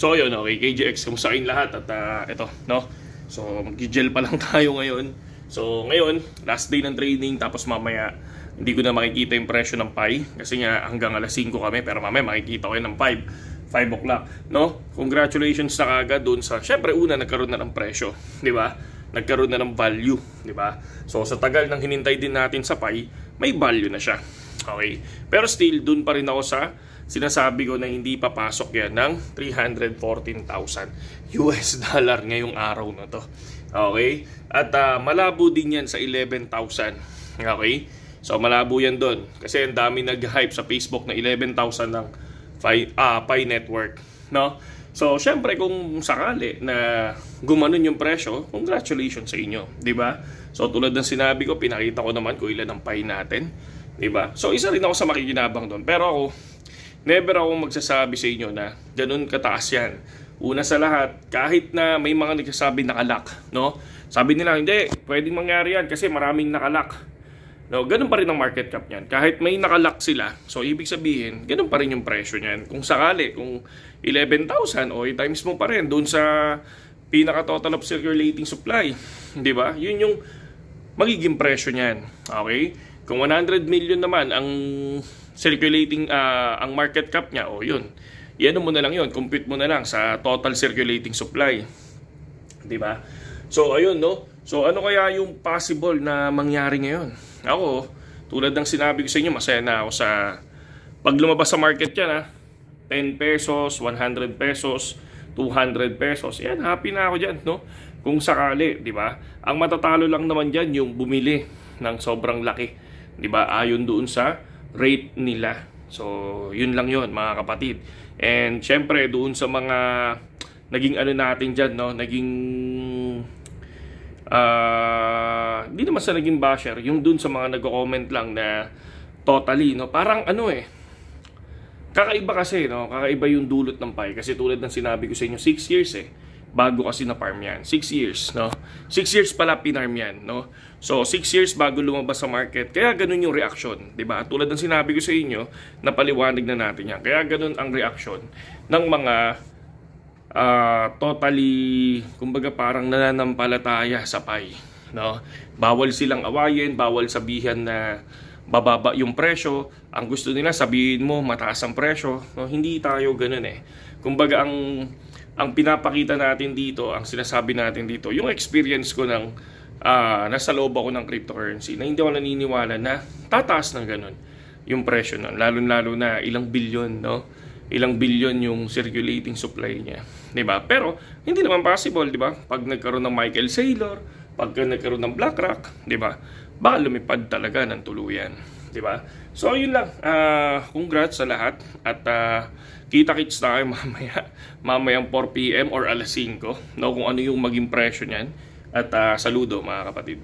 So ayun, okay, KGX, kumusta kayong lahat? At ito, no? So mag-gel pa lang tayo ngayon. So ngayon, last day ng training, tapos mamaya hindi ko na makikita yung presyo ng PAI kasi nga hanggang alas 5 kami, pero mamaya makikita ko yun ng 5 o'clock, no? Congratulations na kagad doon sa, syempre una nagkaroon na ng presyo, di ba? Nagkaroon na ng value, di ba? So sa tagal ng hinintay din natin sa PAI, may value na siya. Okay. Pero still, doon pa rin ako sa sinasabi ko na hindi papasok yan ng 314,000 US dollar ngayong araw na to. Okay? At malabo din yan sa 11,000. Okay? So malabo yan doon. Kasi ang dami nag-hype sa Facebook na 11,000 ng PAI network. No? So syempre kung sakali na gumanon yung presyo, congratulations sa inyo. Diba? So tulad ng sinabi ko, pinakita ko naman kung ilan ang PAI natin. Diba? So isa rin ako sa makikinabang doon. Pero ako, never akong magsasabi sa inyo na ganun kataas yan. Una sa lahat, kahit na may mga nagsasabi nakalak, no? Sabi nila, hindi, pwedeng mangyari yan kasi maraming nakalak. No, ganun pa rin ang market cap niyan. Kahit may nakalak sila, so ibig sabihin, ganun pa rin yung presyo niyan. Kung sakali, kung 11,000, o i-times mo pa rin doon sa pinaka-total of circulating supply. Di ba? Yun yung magiging presyo niyan. Okay? Kung 100 million naman ang circulating ang market cap niya, o yun, yan mo na lang yun, compute mo na lang sa total circulating supply, di ba? So ayun, no? So ano kaya yung possible na mangyari ngayon? Ako, tulad ng sinabi ko sa inyo, masaya na ako sa pag lumabas sa market yan, 10 pesos, 100 pesos, 200 pesos, yan, happy na ako dyan, no? Kung sakali, di ba? Ang matatalo lang naman dyan yung bumili ng sobrang laki, di ba? Ayon doon sa rate nila. So, yun lang yun mga kapatid. And syempre doon sa mga naging ano natin dyan, no? Naging hindi naman sa naging basher, yung doon sa mga nag-comment lang na totally, no? Parang ano kakaiba kasi, no? Kakaiba yung dulot ng PAI. Kasi tulad ng sinabi ko sa inyo, 6 years bago kasi na-farm yan. 6 years, no? 6 years pala pinarm yan, no? So, 6 years bago lumabas sa market. Kaya ganun yung reaction, di ba? Tulad ng sinabi ko sa inyo, napaliwanag na natin yan. Kaya ganun ang reaction ng mga totally, kumbaga parang nananampalataya sa PAI, no? Bawal silang awayin, bawal sabihan na bababa yung presyo. Ang gusto nila sabihin mo mataas ang presyo, no? Hindi tayo ganun Kumbaga ang pinapakita natin dito, ang sinasabi natin dito, yung experience ko ng nasa loob ako ng cryptocurrency, na hindi ako naniniwala na tataas ng ganun yung presyo nun, lalo na ilang bilyon, no? Ilang bilyon yung circulating supply niya, di ba? Pero hindi naman possible, di ba? Pag nagkaroon ng Michael Saylor, pag nagkaroon ng BlackRock, di ba? Baka lumipad talaga ng tuluyan, di ba? So yun lang, congrats sa lahat at kita-kits tayo mamayang 4 PM or alas 5, no? Kung ano yung maging presyo niyan. At saludo mga kapatid.